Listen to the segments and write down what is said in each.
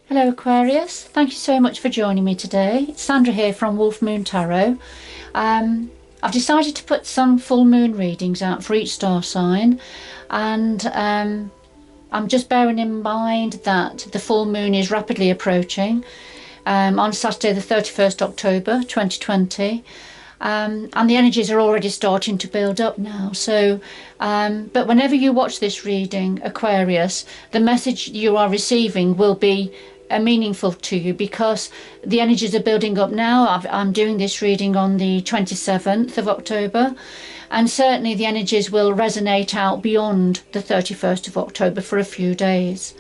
Hello Aquarius, thank you so much for joining me today. It's Sandra here from Wolf Moon Tarot. I've decided to put some full moon readings out for each star sign, and I'm just bearing in mind that the full moon is rapidly approaching on Saturday the 31st October 2020. And the energies are already starting to build up now. So, but whenever you watch this reading, Aquarius, the message you are receiving will be meaningful to you because the energies are building up now. I'm doing this reading on the 27th of October, and certainly the energies will resonate out beyond the 31st of October for a few days.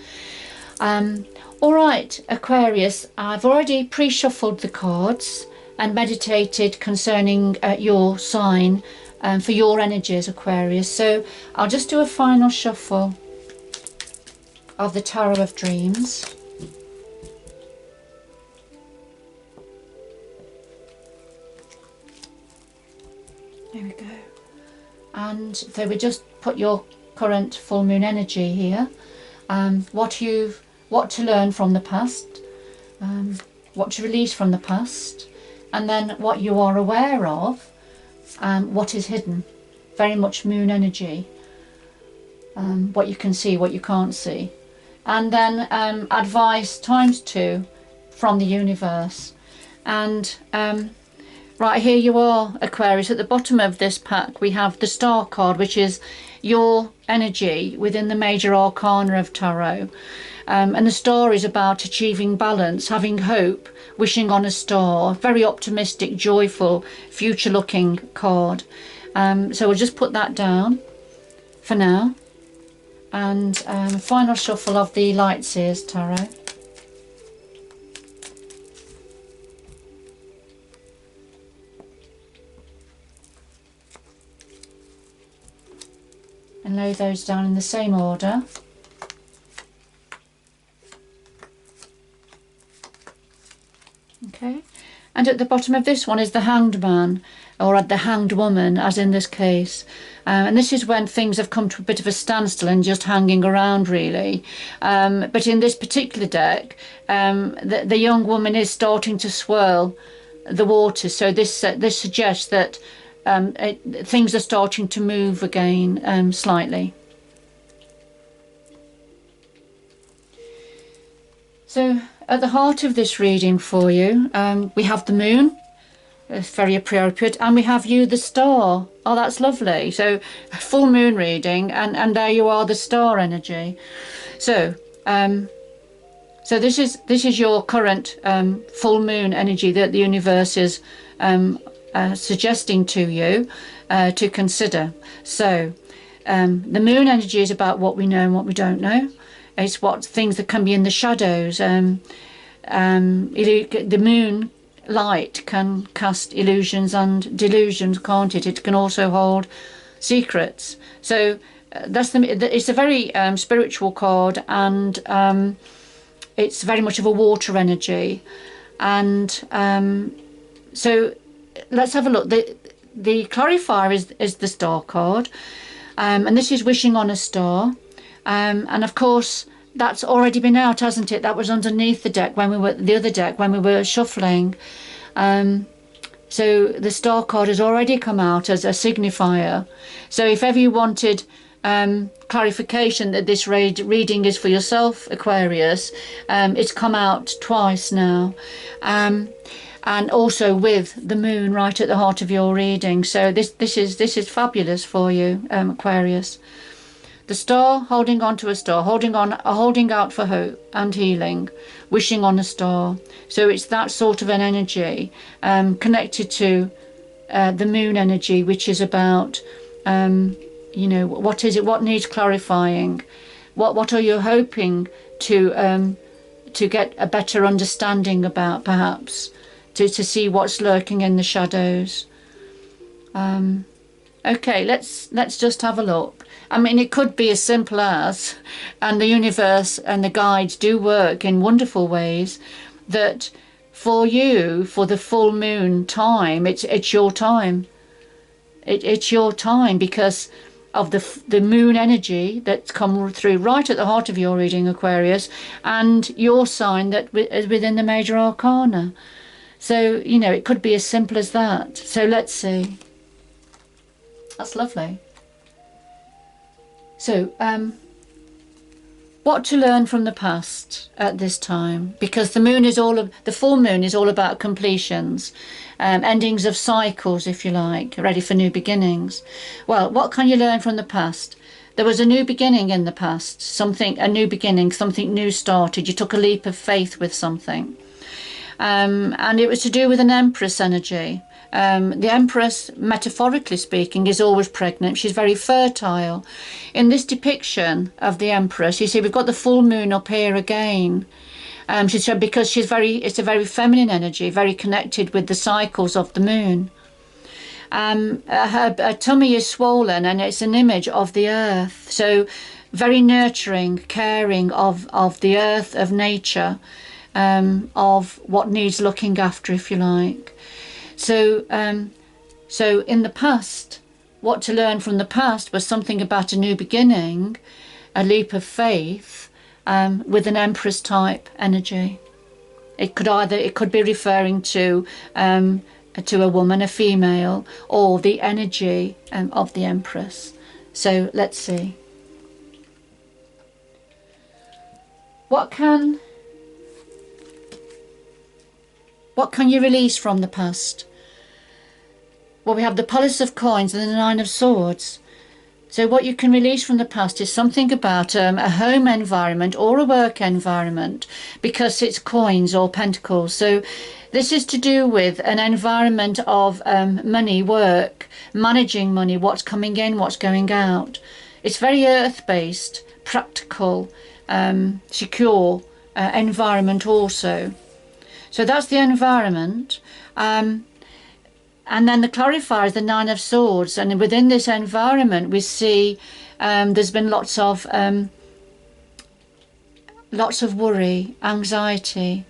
All right, Aquarius, I've already pre-shuffled the cards and meditated concerning your sign for your energies, Aquarius. So I'll just do a final shuffle of the Tarot of Dreams. There we go. And so we just put your current full moon energy here. What to learn from the past, what to release from the past, and then what you are aware of, what is hidden. Very much moon energy. What you can see, what you can't see. And then advice ×2 from the universe. And right, here you are, Aquarius. At the bottom of this pack we have the Star card, which is your energy within the major arcana of tarot. And the star is about achieving balance, having hope, wishing on a star. Very optimistic, joyful, future looking card. So we'll just put that down for now. And final shuffle of the Lightseers Tarot. And lay those down in the same order. Okay, and at the bottom of this one is the Hanged Man, or the Hanged Woman, as in this case. And this is when things have come to a bit of a standstill and just hanging around, really. But in this particular deck, the young woman is starting to swirl the waters. So this suggests that things are starting to move again slightly. So at the heart of this reading for you, we have the moon. It's very appropriate, and we have you, the star. Oh, that's lovely. So full moon reading, and there you are, the star energy. So so this is your current full moon energy that the universe is suggesting to you to consider. So the moon energy is about what we know and what we don't know. It's what things that can be in the shadows. The moon light can cast illusions and delusions, can't it? It can also hold secrets. So it's a very spiritual card, and it's very much of a water energy. And so let's have a look. The clarifier is the Star card, and this is wishing on a star. And of course that's already been out, hasn't it? That was underneath the deck when the other deck when we were shuffling. So the Star card has already come out as a signifier. So if ever you wanted clarification that this reading is for yourself, Aquarius, it's come out twice now. And also with the moon right at the heart of your reading. So this is fabulous for you, Aquarius. The star, holding on to a star, holding out for hope and healing, wishing on a star. So it's that sort of an energy connected to the moon energy, which is about, you know, what is it? What needs clarifying? What are you hoping to get a better understanding about, perhaps, to see what's lurking in the shadows? Okay, let's just have a look. I mean, it could be as simple as, and the universe and the guides do work in wonderful ways, that for you, for the full moon time, it's your time. It's your time, because the moon energy that's come through right at the heart of your reading, Aquarius, and your sign that is within the major arcana. So, you know, it could be as simple as that. So let's see. That's lovely. So, what to learn from the past at this time, because the moon is the full moon is all about completions, endings of cycles, if you like, ready for new beginnings. Well, what can you learn from the past? There was a new beginning in the past, a new beginning, something new started. You took a leap of faith with something, and it was to do with an Empress energy. The Empress, metaphorically speaking, is always pregnant. She's very fertile. In this depiction of the Empress, you see we've got the full moon up here again. Because it's a very feminine energy, very connected with the cycles of the moon. Her tummy is swollen, and it's an image of the earth. So very nurturing, caring of the earth, of nature, of what needs looking after, if you like. So in the past, what to learn from the past was something about a new beginning, a leap of faith, with an Empress type energy. It could be referring to a woman, a female, or the energy of the Empress. So let's see. What can you release from the past? Well, we have the Police of Coins and the Nine of Swords. So what you can release from the past is something about a home environment or a work environment, because it's coins or pentacles. So this is to do with an environment of money, work, managing money, what's coming in, what's going out. It's very earth-based, practical, secure environment also. So that's the environment. And then the clarifier is the Nine of Swords, and within this environment we see there's been lots of worry, anxiety,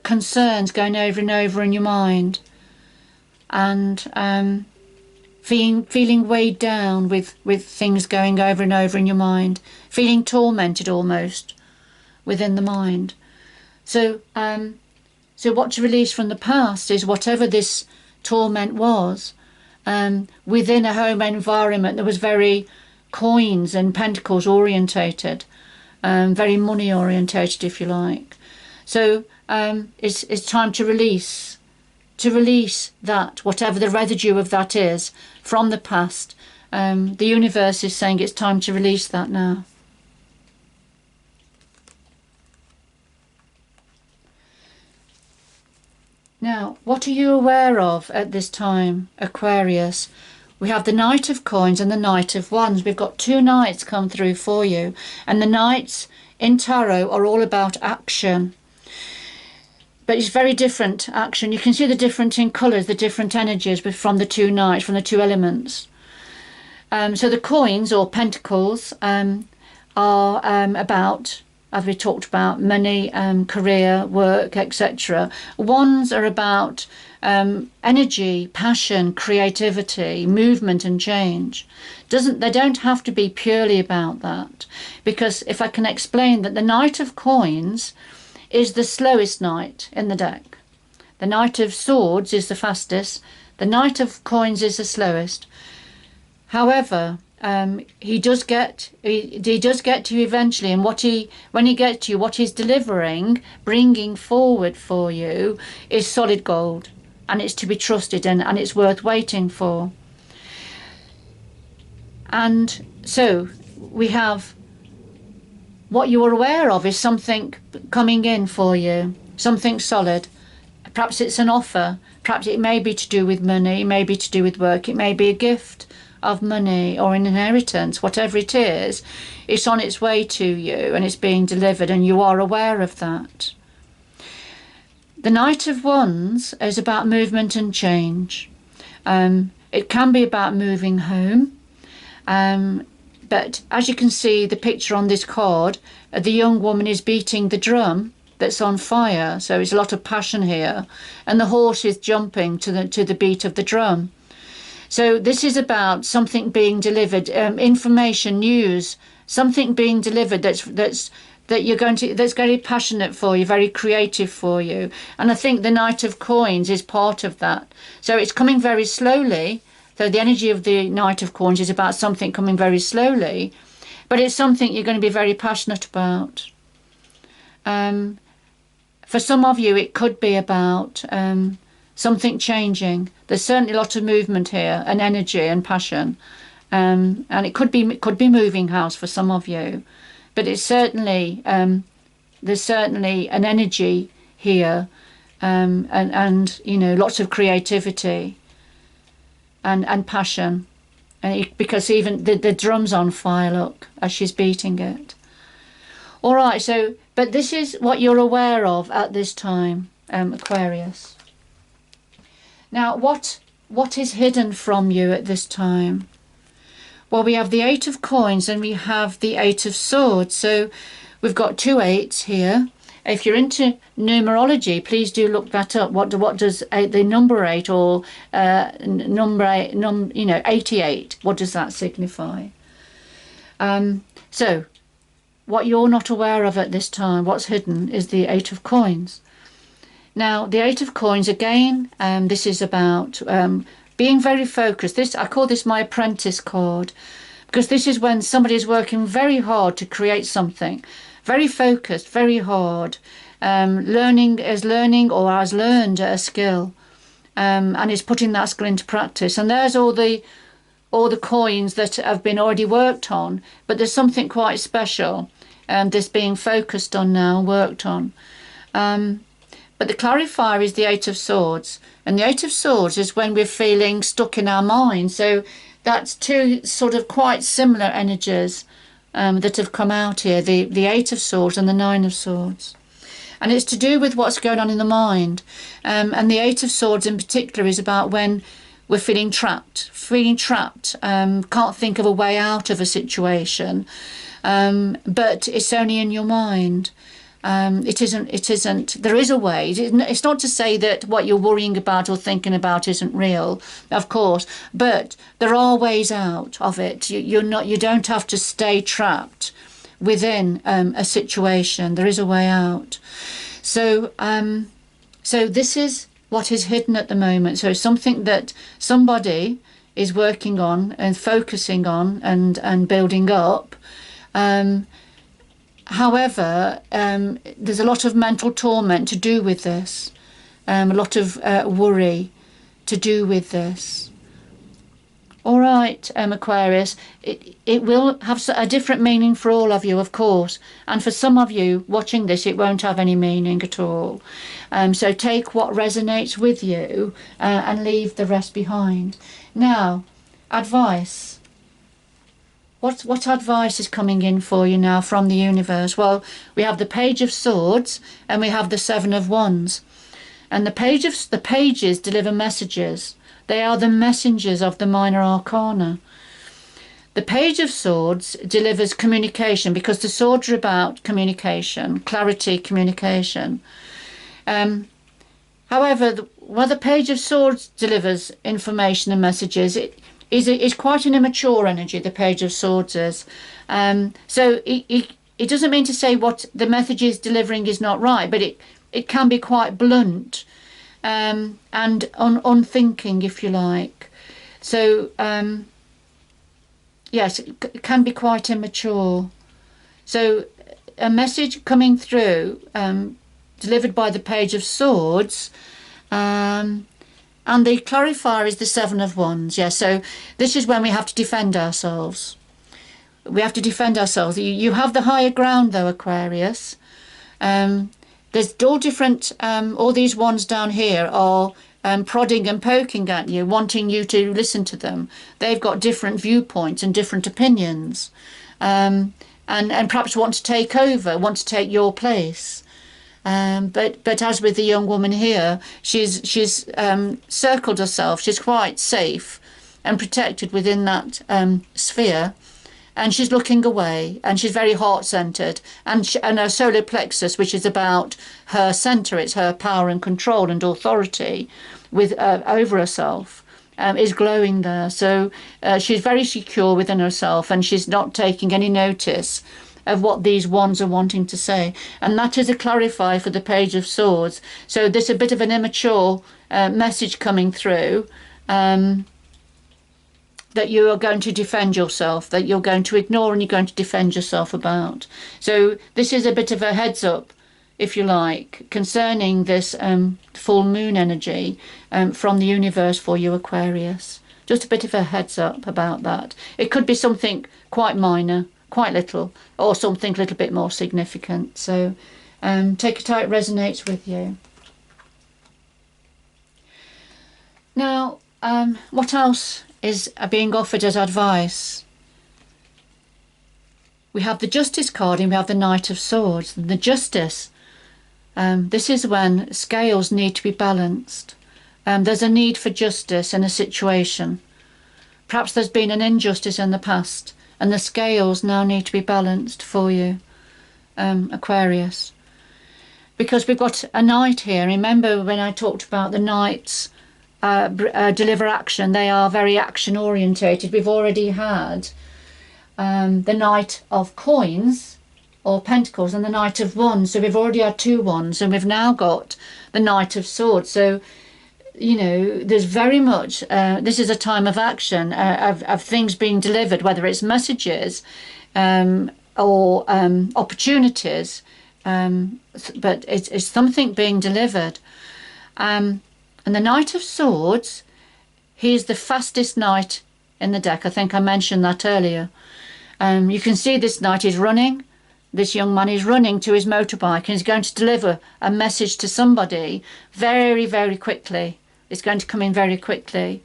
concerns going over and over in your mind, and feeling weighed down with things going over and over in your mind, feeling tormented almost within the mind. So what to release from the past is whatever this torment was, within a home environment that was very coins and pentacles orientated, very money orientated, if you like. So it's time to release that, whatever the residue of that is from the past. The universe is saying it's time to release that now. Now, what are you aware of at this time, Aquarius? We have the Knight of Coins and the Knight of Wands. We've got two Knights come through for you. And the Knights in Tarot are all about action. But it's very different action. You can see the difference in colours, the different energies from the two Knights, from the two elements. So the coins or pentacles are about, as we talked about, money, career, work, etc. Wands are about energy, passion, creativity, movement and change. They don't have to be purely about that, because if I can explain that the Knight of Coins is the slowest knight in the deck. The Knight of Swords is the fastest. The Knight of Coins is the slowest. However, he does get to you eventually, and when he gets to you, what he's delivering, bringing forward for you, is solid gold, and it's to be trusted, and it's worth waiting for. And so we have what you are aware of is something coming in for you, something solid. Perhaps it's an offer, perhaps it may be to do with money, it may be to do with work, it may be a gift of money or an inheritance. Whatever it is, it's on its way to you and it's being delivered, and you are aware of that. The Knight of Wands is about movement and change. It can be about moving home, but as you can see the picture on this card, the young woman is beating the drum that's on fire, so it's a lot of passion here, and the horse is jumping to the beat of the drum. So this is about something being delivered, information, news, something being delivered that's very passionate for you, very creative for you. And I think the Knight of Coins is part of that. So it's coming very slowly. So the energy of the Knight of Coins is about something coming very slowly, but it's something you're going to be very passionate about. For some of you, it could be about something changing. There's certainly a lot of movement here, and energy and passion, and it could be moving house for some of you, but it's certainly there's certainly an energy here, and you know, lots of creativity and passion, because even the drum's on fire. Look, as she's beating it. All right, so but this is what you're aware of at this time, Aquarius. Now, what is hidden from you at this time? Well, we have the Eight of Coins and we have the Eight of Swords. So we've got two eights here. If you're into numerology, please do look that up. What does the number 8 or number 88? What does that signify? So what you're not aware of at this time, what's hidden, is the Eight of Coins. Now, the Eight of Coins, again, this is about being very focused. I call this my apprentice card, because this is when somebody is working very hard to create something, very focused, very hard, learning or has learned a skill, and is putting that skill into practice. And there's all the coins that have been already worked on, but there's something quite special, this being focused on now, worked on. But the clarifier is the Eight of Swords. And the Eight of Swords is when we're feeling stuck in our mind. So that's two sort of quite similar energies that have come out here, the Eight of Swords and the Nine of Swords. And it's to do with what's going on in the mind. And the Eight of Swords in particular is about when we're feeling trapped, can't think of a way out of a situation, but it's only in your mind. It isn't, there is a way. It's not to say that what you're worrying about or thinking about isn't real, of course, but there are ways out of it. You don't have to stay trapped within a situation. There is a way out. So this is what is hidden at the moment. So something that somebody is working on and focusing on and building up. However, there's a lot of mental torment to do with this, a lot of worry to do with this. All right, Aquarius, it will have a different meaning for all of you, of course, and for some of you watching this, it won't have any meaning at all. So take what resonates with you and leave the rest behind. Now, advice. What advice is coming in for you now from the universe? Well, we have the Page of Swords and we have the Seven of Wands. And the pages deliver messages. They are the messengers of the minor arcana. The Page of Swords delivers communication, because the swords are about communication, clarity, communication. However, the Page of Swords delivers information and messages, is quite an immature energy, the Page of Swords is. So it doesn't mean to say what the message is delivering is not right, but it can be quite blunt and unthinking, if you like. So, yes, it can be quite immature. So a message coming through, delivered by the Page of Swords, and the clarifier is the Seven of Wands. Yeah, so this is when we have to defend ourselves. We have to defend ourselves. You have the higher ground, though, Aquarius. There's all different, all these wands down here are prodding and poking at you, wanting you to listen to them. They've got different viewpoints and different opinions, and perhaps want to take over, want to take your place. But as with the young woman here, she's circled herself. She's quite safe and protected within that sphere, and she's looking away, and she's very heart-centered, and her solar plexus, which is about her center, it's her power and control and authority with over herself, is glowing there. So she's very secure within herself, and she's not taking any notice of what these wands are wanting to say. And that is a clarifier for the Page of Swords. So there's a bit of an immature message coming through, that you are going to defend yourself, that you're going to ignore and you're going to defend yourself about. So this is a bit of a heads up, if you like, concerning this full moon energy from the universe for you, Aquarius. Just a bit of a heads up about that. It could be something quite minor, quite little, or something a little bit more significant. So take it how it resonates with you. Now, what else is being offered as advice? We have the Justice card and we have the Knight of Swords. The Justice, this is when scales need to be balanced. There's a need for justice in a situation. Perhaps there's been an injustice in the past and the scales now need to be balanced for you, Aquarius. Because we've got a knight here. Remember when I talked about the knights deliver action, they are very action orientated. We've already had the Knight of Coins or Pentacles and the Knight of Wands, so we've already had 2 wands, and we've now got the Knight of Swords. So you know, there's very much this is a time of action, of things being delivered, whether it's messages or opportunities, but it's something being delivered. And the Knight of Swords, he's the fastest knight in the deck. I think I mentioned that earlier. You can see this knight is running. This young man is running to his motorbike and he's going to deliver a message to somebody very, very quickly. It's going to come in very quickly.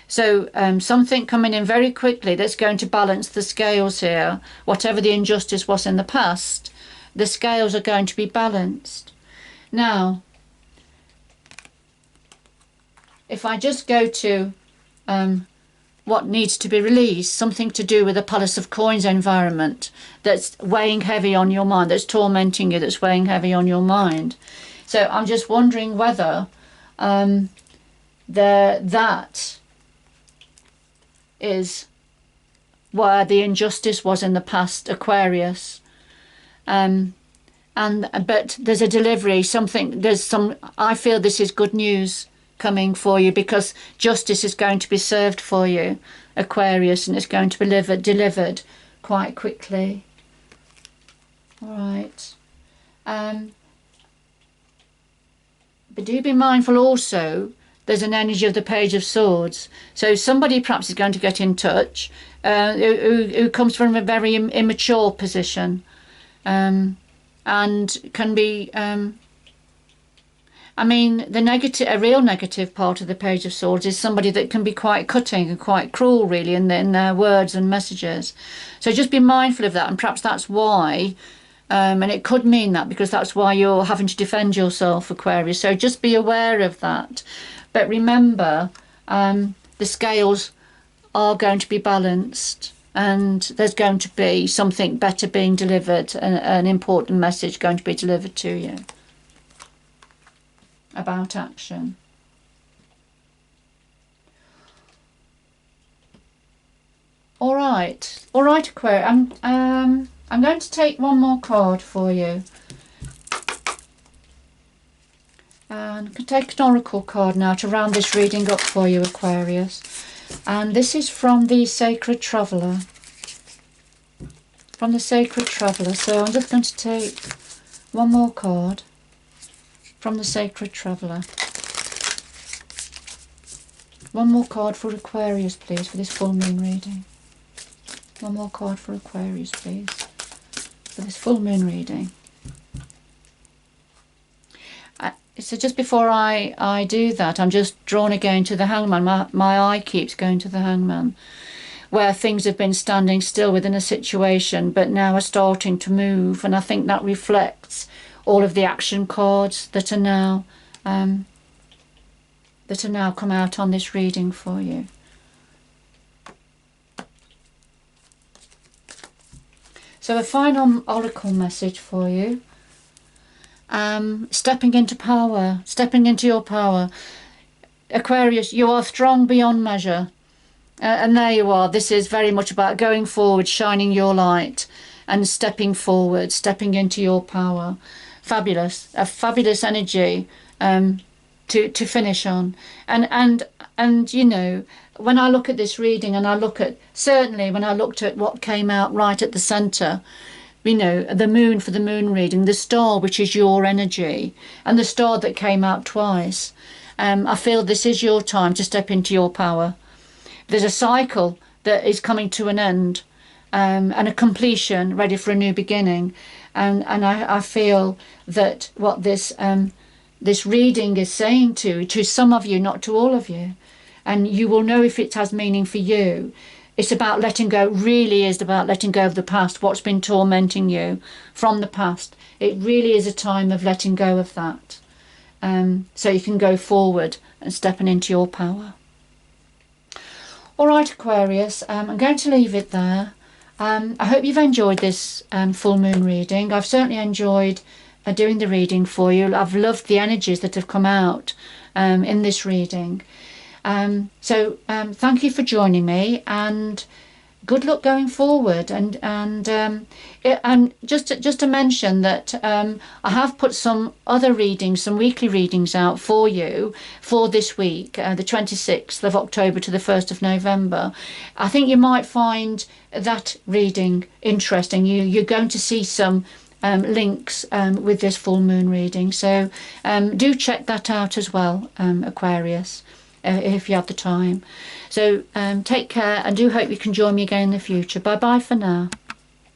So something coming in very quickly that's going to balance the scales here. Whatever the injustice was in the past, the scales are going to be balanced. Now, if I just go to what needs to be released, something to do with the Palace of Coins environment that's weighing heavy on your mind, that's tormenting you, that's weighing heavy on your mind. So I'm just wondering whether that is where the injustice was in the past, Aquarius. But there's a delivery, I feel this is good news coming for you, because justice is going to be served for you, Aquarius, and it's going to be delivered quite quickly. All right. But do be mindful also, there's an energy of the Page of Swords. So somebody perhaps is going to get in touch who comes from a very immature position and can be... I mean, a real negative part of the Page of Swords is somebody that can be quite cutting and quite cruel, really, in their words and messages. So just be mindful of that, and perhaps that's why, and it could mean that because that's why you're having to defend yourself, Aquarius. So just be aware of that. But remember, the scales are going to be balanced, and there's going to be something better being delivered, an important message going to be delivered to you about action. All right, Aquarius. I'm going to take one more card for you, and I can take an oracle card now to round this reading up for you, Aquarius. And this is from the Sacred Traveller. From the Sacred Traveller. So I'm just going to take one more card from the Sacred Traveller. One more card for Aquarius, please, for this full moon reading. One more card for Aquarius, please, for this full moon reading. So just before I do that, I'm just drawn again to the Hangman. My eye keeps going to the Hangman, where things have been standing still within a situation, but now are starting to move. And I think that reflects all of the action cards that are now come out on this reading for you. So a final oracle message for you. Stepping into power, stepping into your power. Aquarius, you are strong beyond measure. And there you are. This is very much about going forward, shining your light and stepping forward, stepping into your power. Fabulous. A fabulous energy to finish on. And you know, when I look at this reading, and I look at, certainly when I looked at what came out right at the centre, you know, the moon for the moon reading, the star, which is your energy, and the star that came out twice. I feel this is your time to step into your power. There's a cycle that is coming to an end, and a completion, ready for a new beginning. And I feel that what this reading is saying to some of you, not to all of you, and you will know if it has meaning for you. It's about letting go, really is about letting go of the past, what's been tormenting you from the past. It really is a time of letting go of that, so you can go forward and stepping into your power. All right, Aquarius, I'm going to leave it there. I hope you've enjoyed this full moon reading. I've certainly enjoyed doing the reading for you. I've loved the energies that have come out in this reading. So thank you for joining me, and good luck going forward. And just to mention that I have put some other readings, some weekly readings out for you for this week, the 26th of October to the 1st of November. I think you might find that reading interesting. You're going to see some links with this full moon reading, so do check that out as well, Aquarius, if you have the time. So take care, and do hope you can join me again in the future. Bye bye for now.